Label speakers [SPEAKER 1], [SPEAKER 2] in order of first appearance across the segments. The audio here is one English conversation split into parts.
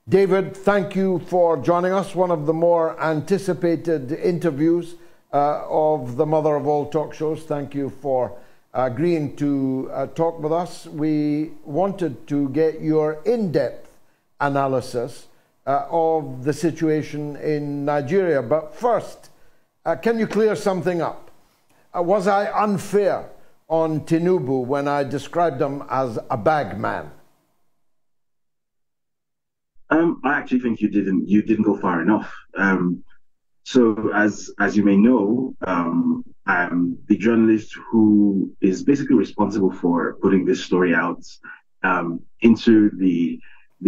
[SPEAKER 1] David, thank you for joining us. One of the more anticipated interviews of the mother of all talk shows. Thank you for agreeing to talk with us. We wanted to get your in-depth analysis of the situation in Nigeria. But first, can you clear something up? Was I unfair on Tinubu when I described him as a bag man?
[SPEAKER 2] I actually think you didn't go far enough. So as you may know, I'm the journalist who is basically responsible for putting this story out into the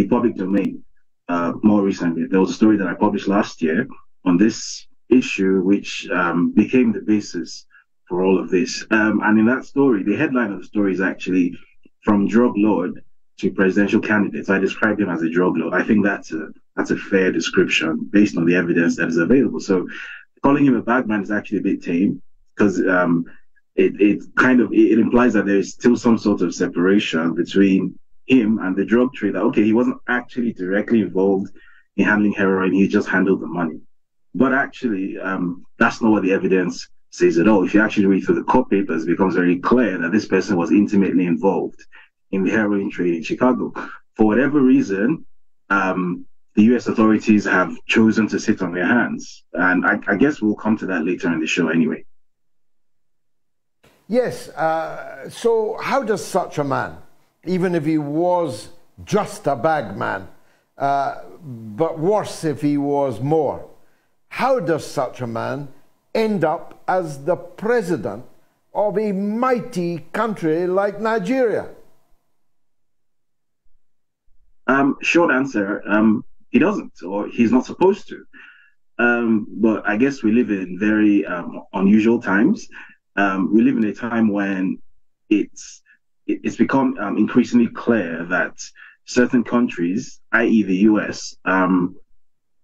[SPEAKER 2] public domain. More recently, there was a story that I published last year on this issue, which became the basis for all of this. And in that story, the headline of the story is actually "From Drug Lord to Presidential Candidate." I described him as a drug lord. I think that's a fair description based on the evidence that is available. So calling him a bad man is actually a bit tame, because it implies that there is still some sort of separation between him and the drug trade. Okay, he wasn't actually directly involved in handling heroin, he just handled the money. But actually, that's not what the evidence says at all. If you actually read through the court papers, it becomes very clear that this person was intimately involved in the heroin trade in Chicago. For whatever reason, the U.S. authorities have chosen to sit on their hands. And I guess we'll come to that later in the show anyway.
[SPEAKER 1] Yes. So how does such a man, even if he was just a bag man, but worse if he was more, how does such a man end up as the president of a mighty country like Nigeria?
[SPEAKER 2] Short answer, he doesn't, or he's not supposed to. But I guess we live in very unusual times. We live in a time when it's become increasingly clear that certain countries, i.e. the US,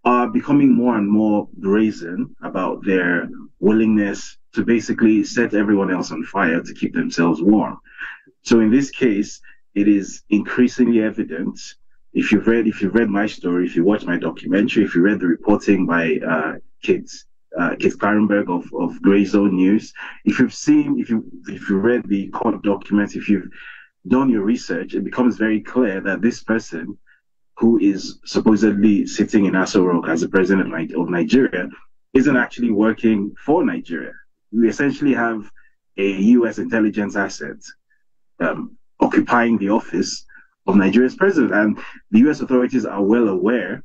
[SPEAKER 2] are becoming more and more brazen about their willingness to basically set everyone else on fire to keep themselves warm. So in this case, it is increasingly evident. If you've read my story, if you watched my documentary, if you read the reporting by Kit Klarenberg of Grey Zone News, if you read the court documents, if you've done your research, it becomes very clear that this person, who is supposedly sitting in Aso Rock as the president of Nigeria, isn't actually working for Nigeria. We essentially have a U.S. intelligence asset occupying the office of Nigeria's president, and the U.S. authorities are well aware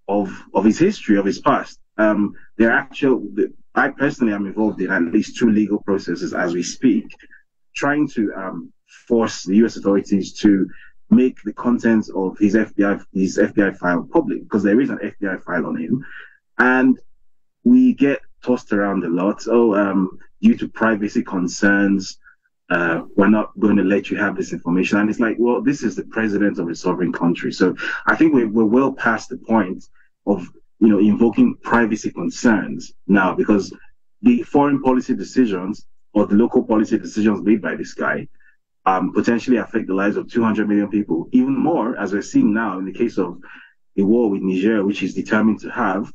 [SPEAKER 2] of his history, of his past. I personally am involved in at least 2 legal processes as we speak, trying to force the U.S. authorities to make the contents of his FBI file public, because there is an FBI file on him, and we get tossed around a lot. Due to privacy concerns, we're not going to let you have this information. And it's like, well, this is the president of a sovereign country. So I think we're well past the point of, invoking privacy concerns now, because the foreign policy decisions or the local policy decisions made by this guy potentially affect the lives of 200 million people, even more, as we're seeing now in the case of the war with Niger, which is determined to have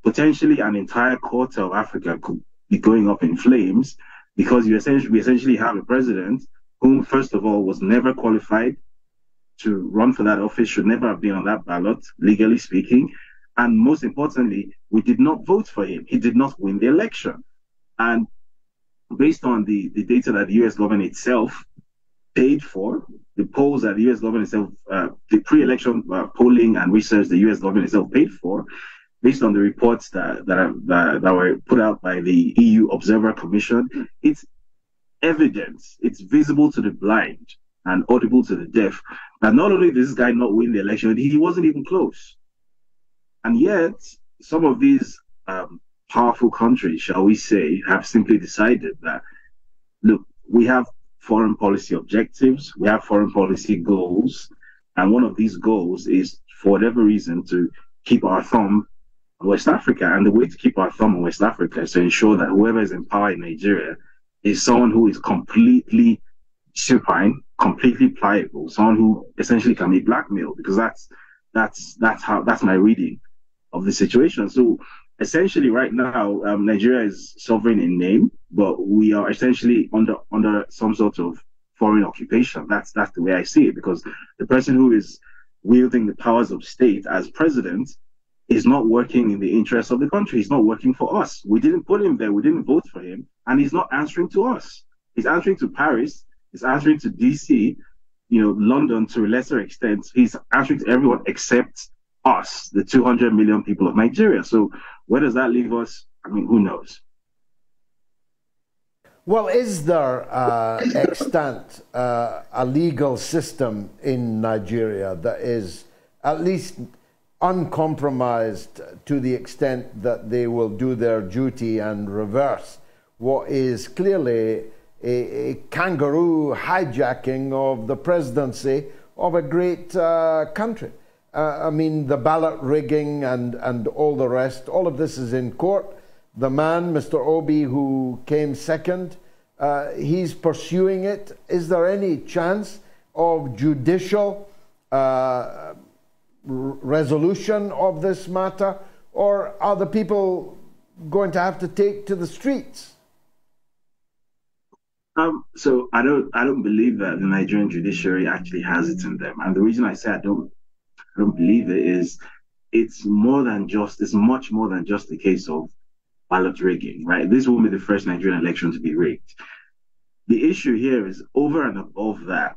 [SPEAKER 2] potentially an entire quarter of Africa could be going up in flames, because we essentially have a president whom, first of all, was never qualified to run for that office, should never have been on that ballot, legally speaking. And most importantly, we did not vote for him. He did not win the election. And based on the data that the U.S. government itself paid for, the polls that the U.S. government itself, the pre-election polling and research the U.S. government itself paid for, based on the reports that were put out by the EU Observer Commission, it's evidence, it's visible to the blind and audible to the deaf, that not only did this guy not win the election, he wasn't even close. And yet, some of these powerful countries, shall we say, have simply decided that, look, we have foreign policy objectives, we have foreign policy goals, and one of these goals is, for whatever reason, to keep our thumb on West Africa. And the way to keep our thumb on West Africa is to ensure that whoever is in power in Nigeria is someone who is completely supine, completely pliable, someone who essentially can be blackmailed, because that's That's my reading of the situation. So essentially, right now, Nigeria is sovereign in name, but we are essentially under some sort of foreign occupation. That's the way I see it, because the person who is wielding the powers of state as president is not working in the interests of the country. He's not working for us. We didn't put him there. We didn't vote for him, and he's not answering to us. He's answering to Paris. He's answering to DC. London to a lesser extent. He's answering to everyone except us, the 200 million people of Nigeria. So where does that leave us? I mean, who knows?
[SPEAKER 1] Well, is there extant a legal system in Nigeria that is at least uncompromised to the extent that they will do their duty and reverse what is clearly a kangaroo hijacking of the presidency of a great country? I mean, the ballot rigging and all the rest, all of this is in court. The man, Mr. Obi, who came second, he's pursuing it. Is there any chance of judicial resolution of this matter, or are the people going to have to take to the streets?
[SPEAKER 2] So I don't believe that the Nigerian judiciary actually has it in them, and the reason I say I don't believe it is it's much more than just a case of ballot rigging, right? This won't be the first Nigerian election to be rigged. The issue here is over and above that,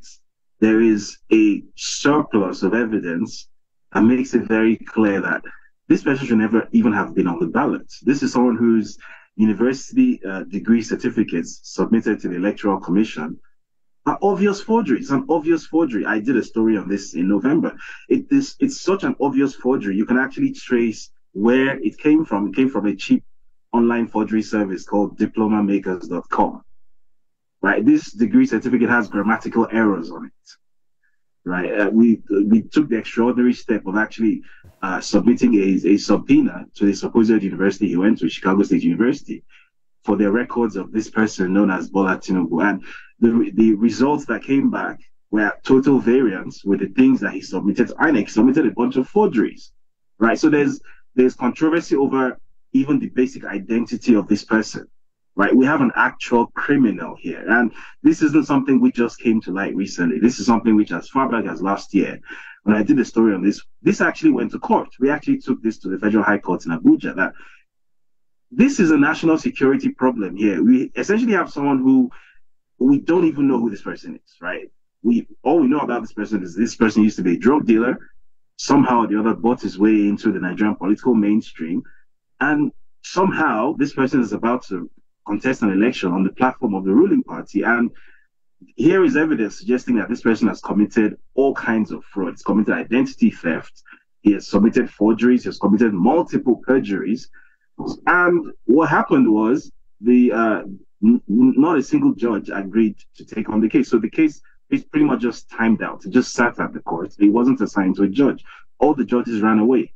[SPEAKER 2] there is a surplus of evidence that makes it very clear that this person should never even have been on the ballot. This is someone whose university degree certificates submitted to the Electoral Commission are obvious forgery. It's an obvious forgery. I did a story on this in November. It's such an obvious forgery. You can actually trace where it came from. It came from a cheap online forgery service called diplomamakers.com. Right? This degree certificate has grammatical errors on it. Right? We took the extraordinary step of actually submitting a subpoena to the supposed university he went to, Chicago State University, for the records of this person known as Bola Tinubu. And the results that came back were at total variance with the things that he submitted to INEC. He submitted a bunch of forgeries, right? So there's controversy over even the basic identity of this person, right? We have an actual criminal here. And this isn't something which just came to light recently. This is something which, as far back as last year, when I did a story on this actually went to court. We actually took this to the Federal High Court in Abuja, that this is a national security problem here. We essentially have someone who we don't even know who this person is, right? All we know about this person is this person used to be a drug dealer. Somehow or the other bought his way into the Nigerian political mainstream. And somehow this person is about to contest an election on the platform of the ruling party. And here is evidence suggesting that this person has committed all kinds of fraud. He's committed identity theft. He has submitted forgeries. He has committed multiple perjuries. And what happened was not a single judge agreed to take on the case. So the case is pretty much just timed out. It just sat at the court. It wasn't assigned to a judge. All the judges ran away.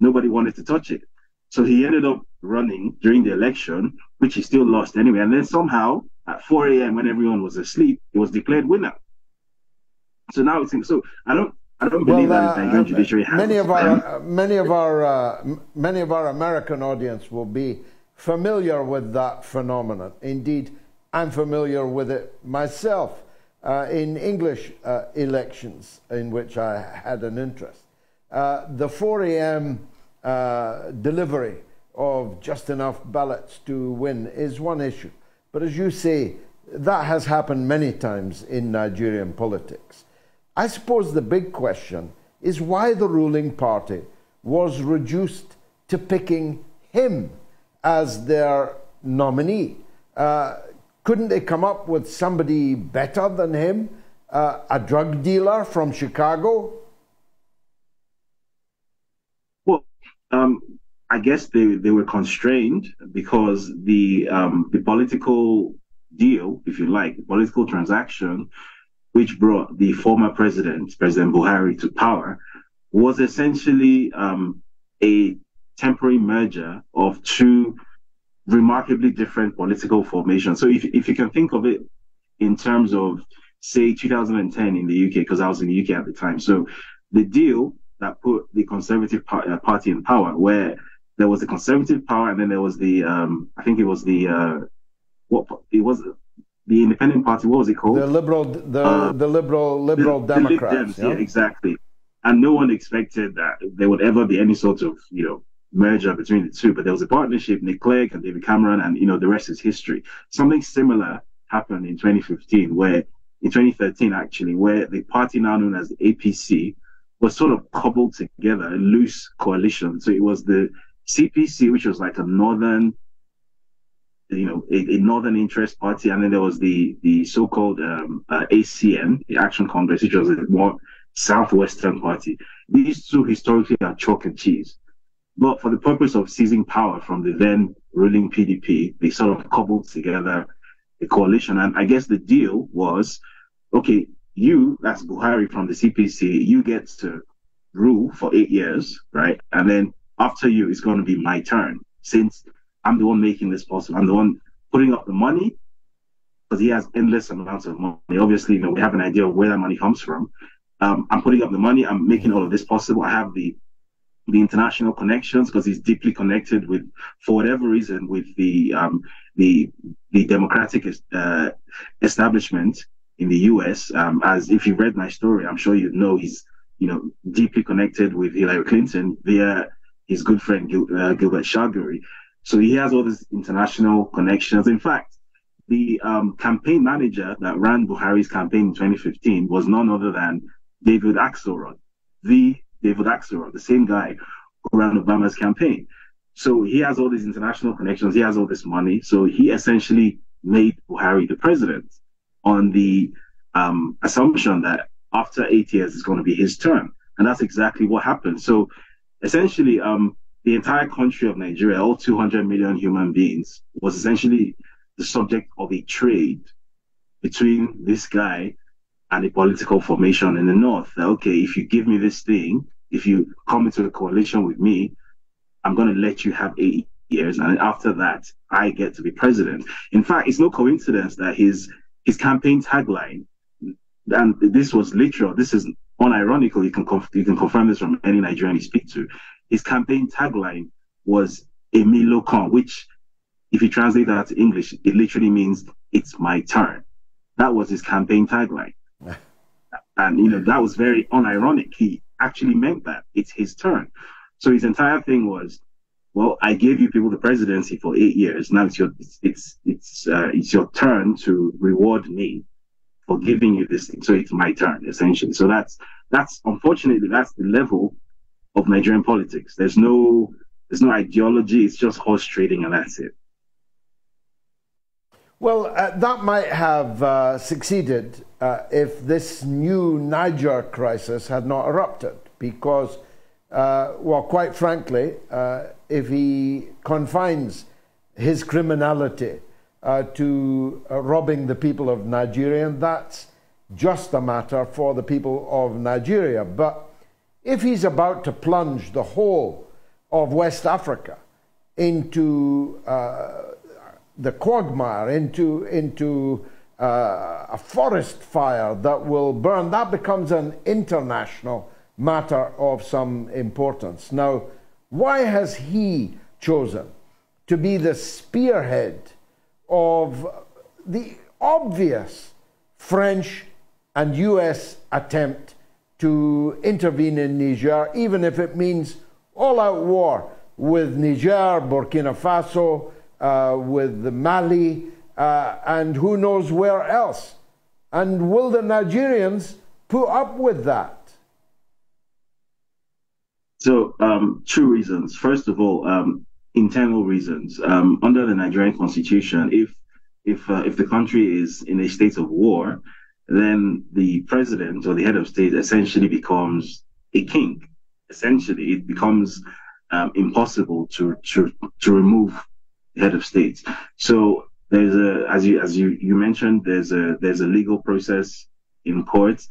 [SPEAKER 2] Nobody wanted to touch it. So he ended up running during the election, which he still lost anyway. And then somehow at 4 a.m. when everyone was asleep, he was declared winner. So now it's so I don't believe that the Nigerian judiciary has
[SPEAKER 1] many of our American audience will be familiar with that phenomenon. Indeed, I'm familiar with it myself in English elections in which I had an interest. The 4 a.m. Delivery of just enough ballots to win is one issue. But as you say, that has happened many times in Nigerian politics. I suppose the big question is why the ruling party was reduced to picking him as their nominee. Couldn't they come up with somebody better than him? A drug dealer from Chicago?
[SPEAKER 2] Well, I guess they were constrained because the political deal, if you like, the political transaction, which brought the former President Buhari, to power, was essentially a temporary merger of two remarkably different political formations. So if you can think of it in terms of, say, 2010 in the UK, because I was in the UK at the time. So the deal that put the Conservative Party in power, where there was the Conservative power, and then there was the I think it was the what it was the Independent Party. What was it called?
[SPEAKER 1] The liberal Democrats.
[SPEAKER 2] Yeah, exactly. And no one expected that there would ever be any sort of merger between the two. But there was a partnership, Nick Clegg and David Cameron, and the rest is history. Something similar happened in 2015, where in 2013 actually, where the party now known as the APC was sort of cobbled together, a loose coalition. So it was the CPC, which was like a northern, a northern interest party, and then there was the so-called ACN, the Action Congress, which was a more southwestern party. These two historically are chalk and cheese. But for the purpose of seizing power from the then ruling PDP, they sort of cobbled together a coalition. And I guess the deal was, okay, that's Buhari from the CPC, you get to rule for 8 years, right? And then after you, it's going to be my turn, since I'm the one making this possible. I'm the one putting up the money, because he has endless amounts of money. Obviously, we have an idea of where that money comes from. I'm putting up the money. I'm making all of this possible. I have the international connections, because he's deeply connected with, for whatever reason, with the democratic establishment in the US. As if you read my story, I'm sure he's deeply connected with Hillary Clinton via his good friend Gilbert Chagoury. So he has all these international connections. In fact, the campaign manager that ran Buhari's campaign in 2015 was none other than David Axelrod, the same guy who ran Obama's campaign. So he has all these international connections. He has all this money. So he essentially made Buhari the president on the assumption that after 8 years it's going to be his turn. And that's exactly what happened. So essentially, the entire country of Nigeria, all 200 million human beings, was essentially the subject of a trade between this guy and a political formation in the north. That, okay, if you give me this thing, if you come into a coalition with me, I'm going to let you have 8 years. And after that, I get to be president. In fact, it's no coincidence that his campaign tagline, and this was literal, this is unironical, you can confirm this from any Nigerian you speak to. His campaign tagline was Emi Lokan, which, if you translate that to English, it literally means it's my turn. That was his campaign tagline. And, that was very unironic. He actually meant that it's his turn. So his entire thing was, well, I gave you people the presidency for 8 years. Now it's your turn to reward me for giving you this thing. So it's my turn, essentially. So that's unfortunately, that's the level of Nigerian politics. There's no ideology. It's just horse trading, and that's it.
[SPEAKER 1] Well, that might have succeeded if this new Niger crisis had not erupted, because, quite frankly, if he confines his criminality to robbing the people of Nigeria, that's just a matter for the people of Nigeria. But if he's about to plunge the whole of West Africa into the quagmire, into a forest fire that will burn, that becomes an international matter of some importance. Now, why has he chosen to be the spearhead of the obvious French and US attempt to intervene in Niger, even if it means all-out war with Niger, Burkina Faso, with Mali, and who knows where else? And will the Nigerians put up with that?
[SPEAKER 2] So, two reasons. First of all, internal reasons. Under the Nigerian constitution, if the country is in a state of war, then the president or the head of state essentially becomes a king. Essentially, it becomes impossible to remove the head of state. So there's as you mentioned, there's a legal process in courts.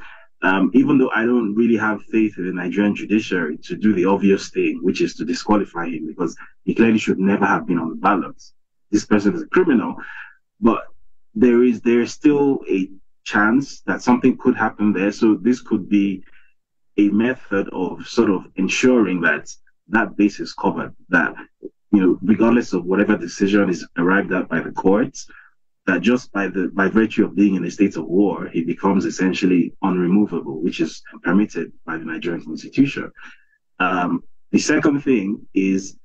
[SPEAKER 2] Even though I don't really have faith in the Nigerian judiciary to do the obvious thing, which is to disqualify him, because he clearly should never have been on the ballot. This person is a criminal, but there is still a chance that something could happen there. So this could be a method of sort of ensuring that that base is covered, that, regardless of whatever decision is arrived at by the courts, that just by virtue of being in a state of war, he becomes essentially unremovable, which is permitted by the Nigerian constitution. The second thing is,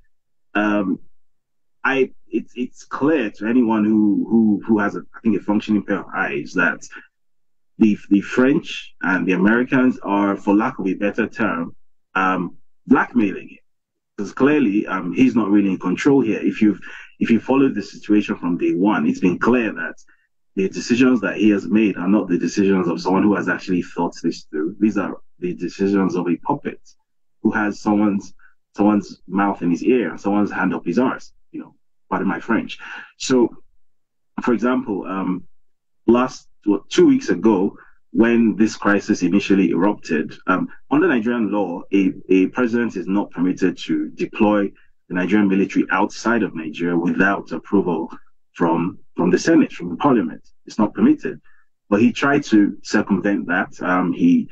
[SPEAKER 2] it's clear to anyone who has I think a functioning pair of eyes that the French and the Americans are, for lack of a better term, blackmailing him. Because clearly he's not really in control here. If you followed the situation from day one, it's been clear that the decisions that he has made are not the decisions of someone who has actually thought this through. These are the decisions of a puppet who has someone's mouth in his ear and someone's hand up his arse, pardon my French. So, for example, 2 weeks ago, when this crisis initially erupted, under Nigerian law, a president is not permitted to deploy the Nigerian military outside of Nigeria without approval from the Senate, from the parliament. It's not permitted. But he tried to circumvent that. He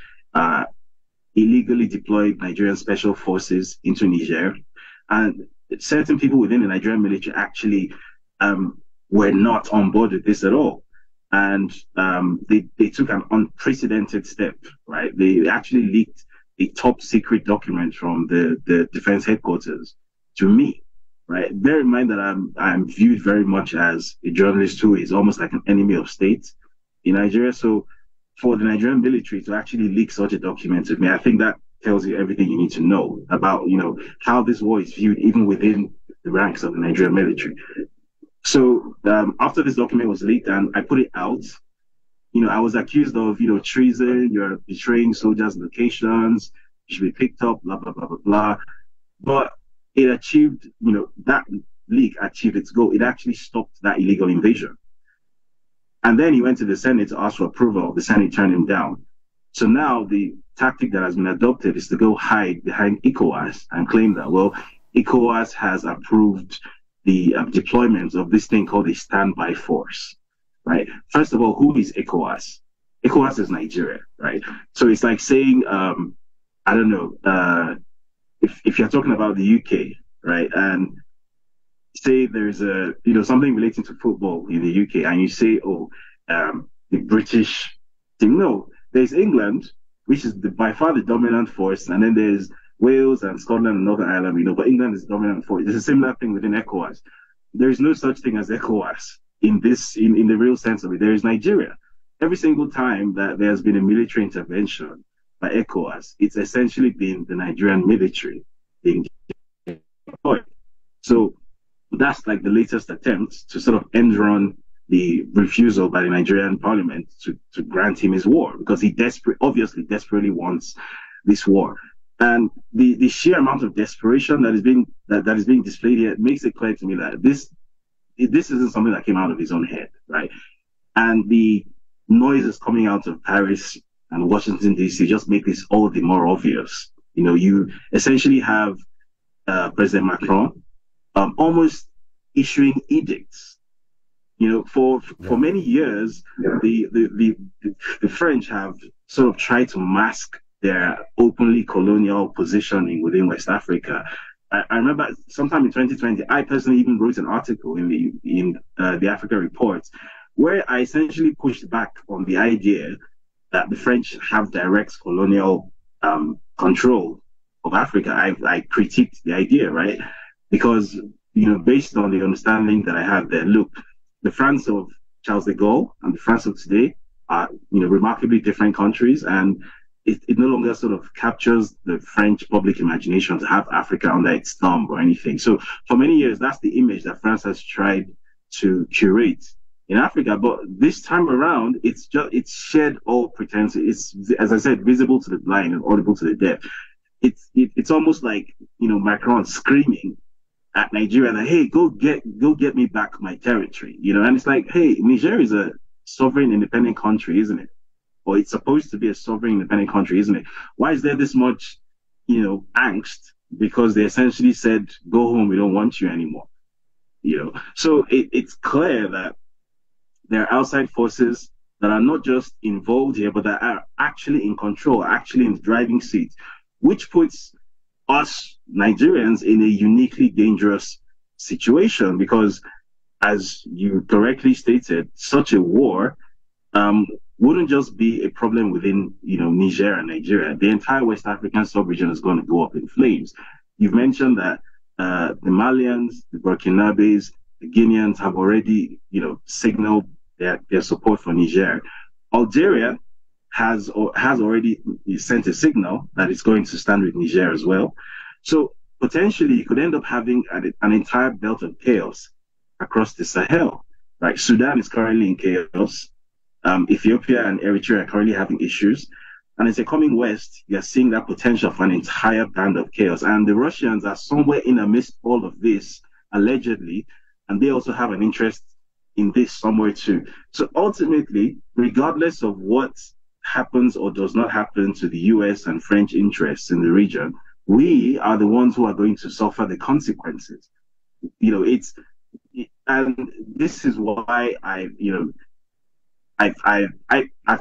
[SPEAKER 2] illegally deployed Nigerian special forces into Niger. And certain people within the Nigerian military actually were not on board with this at all. And they took an unprecedented step, right? They actually leaked a top secret document from the defense headquarters to me, right? Bear in mind that I'm viewed very much as a journalist who is almost like an enemy of state in Nigeria. So for the Nigerian military to actually leak such a document to me, I think that tells you everything you need to know about, how this war is viewed even within the ranks of the Nigerian military. So after this document was leaked and I put it out, I was accused of, treason, you're betraying soldiers' locations, you should be picked up, blah, blah, blah, blah, blah. But it achieved, that leak achieved its goal. It actually stopped that illegal invasion. And then he went to the Senate to ask for approval. The Senate turned him down. So now the tactic that has been adopted is to go hide behind ECOWAS and claim that, well, ECOWAS has approved the deployment of this thing called a standby force, right? First of all, who is ECOWAS? ECOWAS is Nigeria, right? So it's like saying, I don't know, if you're talking about the UK, right? And say there's something relating to football in the UK and you say, the British team. No, there's England, which is by far the dominant force, and then there's Wales and Scotland and Northern Ireland, but England is the dominant force. It's a similar thing within ECOWAS. There is no such thing as ECOWAS in the real sense of it. There is Nigeria. Every single time that there has been a military intervention by ECOWAS, it's essentially been the Nigerian military being deployed. So that's like the latest attempt to sort of end run the refusal by the Nigerian parliament to grant him his war, because he obviously desperately wants this war. And the sheer amount of desperation that is being displayed here makes it clear to me that this isn't something that came out of his own head, right? And the noises coming out of Paris and Washington, D.C. just make this all the more obvious. You essentially have President Macron almost issuing edicts. For many years, the French have sort of tried to mask their openly colonial positioning within West Africa. I remember sometime in 2020, I personally even wrote an article in the Africa Report where I essentially pushed back on the idea that the French have direct colonial control of Africa. I critiqued the idea, right? Because, based on the understanding that I have there, look, the France of Charles de Gaulle and the France of today are, remarkably different countries, and it no longer sort of captures the French public imagination to have Africa under its thumb or anything. So for many years, that's the image that France has tried to curate in Africa. But this time around, it's shed all pretense. It's, as I said, visible to the blind and audible to the deaf. It's almost like, Macron screaming at Nigeria that, hey, go get me back my territory, and it's like, hey, Niger is a sovereign independent country, isn't it? Or it's supposed to be a sovereign independent country, isn't it? Why is there this much, angst? Because they essentially said, go home, we don't want you anymore. So it's clear that there are outside forces that are not just involved here, but that are actually in control, actually in the driving seat, which puts us Nigerians in a uniquely dangerous situation because, as you correctly stated, such a war wouldn't just be a problem within, Niger and Nigeria. The entire West African sub-region is going to go up in flames. You've mentioned that the Malians, the Burkinabes, the Guineans have already, signaled their support for Niger. Algeria has already sent a signal that it's going to stand with Niger as well. So potentially you could end up having an entire belt of chaos across the Sahel. Right? Sudan is currently in chaos. Ethiopia and Eritrea are currently having issues. And as they're coming west, you're seeing that potential for an entire band of chaos. And the Russians are somewhere in amidst all of this, allegedly, and they also have an interest in this somewhere too. So ultimately, regardless of what happens or does not happen to the US and French interests in the region, we are the ones who are going to suffer the consequences. And this is why I've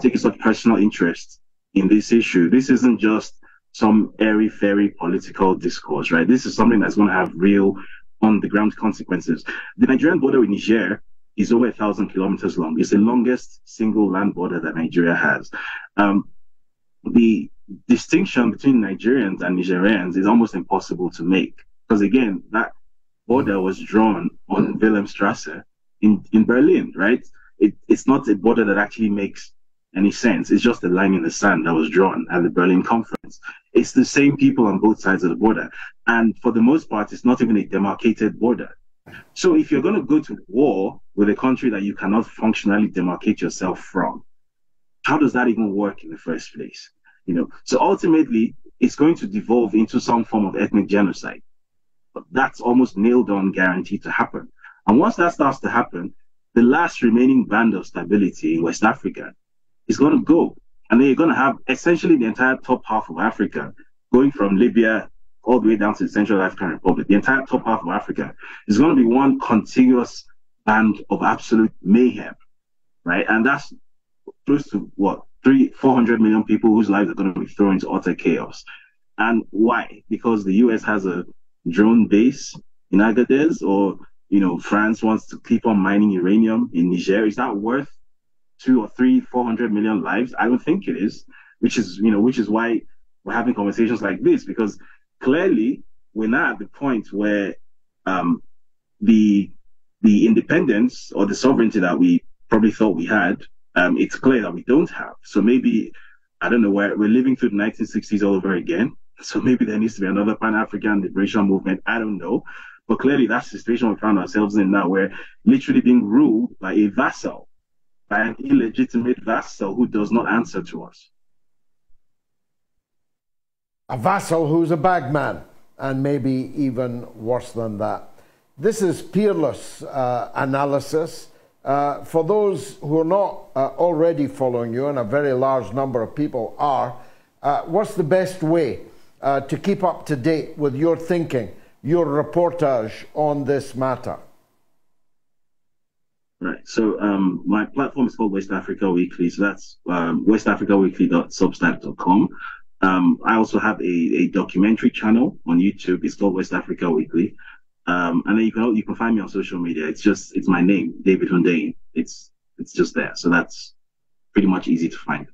[SPEAKER 2] taken such personal interest in this issue. This isn't just some airy-fairy political discourse, right? This is something that's going to have real on-the-ground consequences. The Nigerian border with Niger is over 1,000 kilometers long. It's the longest single land border that Nigeria has. The distinction between Nigerians and Nigerians is almost impossible to make because, again, that border was drawn on Wilhelmstrasse in Berlin, right? It's not a border that actually makes any sense. It's just a line in the sand that was drawn at the Berlin Conference. It's the same people on both sides of the border. And for the most part, it's not even a demarcated border. So if you're going to go to war with a country that you cannot functionally demarcate yourself from, how does that even work in the first place? So ultimately, it's going to devolve into some form of ethnic genocide. But that's almost nailed on, guaranteed to happen. And once that starts to happen, the last remaining band of stability in West Africa is going to go. And then you're going to have essentially the entire top half of Africa, going from Libya all the way down to the Central African Republic. The entire top half of Africa is going to be one contiguous band of absolute mayhem, right? And that's close to 400 million people whose lives are going to be thrown into utter chaos. And why? Because the US has a drone base in Agadez, or France wants to keep on mining uranium in Niger. Is that worth 400 million lives? I don't think it is, which is why we're having conversations like this, because clearly we're not at the point where the independence or the sovereignty that we probably thought we had, it's clear that we don't have. So maybe, I don't know, we're living through the 1960s all over again. So maybe there needs to be another Pan-African liberation movement. I don't know. But clearly that's the situation we found ourselves in now. We're literally being ruled by a vassal, by an illegitimate vassal who does not answer to us.
[SPEAKER 1] A vassal who's a bagman, and maybe even worse than that. This is peerless analysis. For those who are not already following you, and a very large number of people are, what's the best way to keep up to date with your thinking, your reportage on this matter?
[SPEAKER 2] Right. So my platform is called West Africa Weekly. So that's westafricaweekly.substack.com. I also have a documentary channel on YouTube. It's called West Africa Weekly. And then you can find me on social media. It's my name, David Hundeyin. It's just there. So that's pretty much easy to find.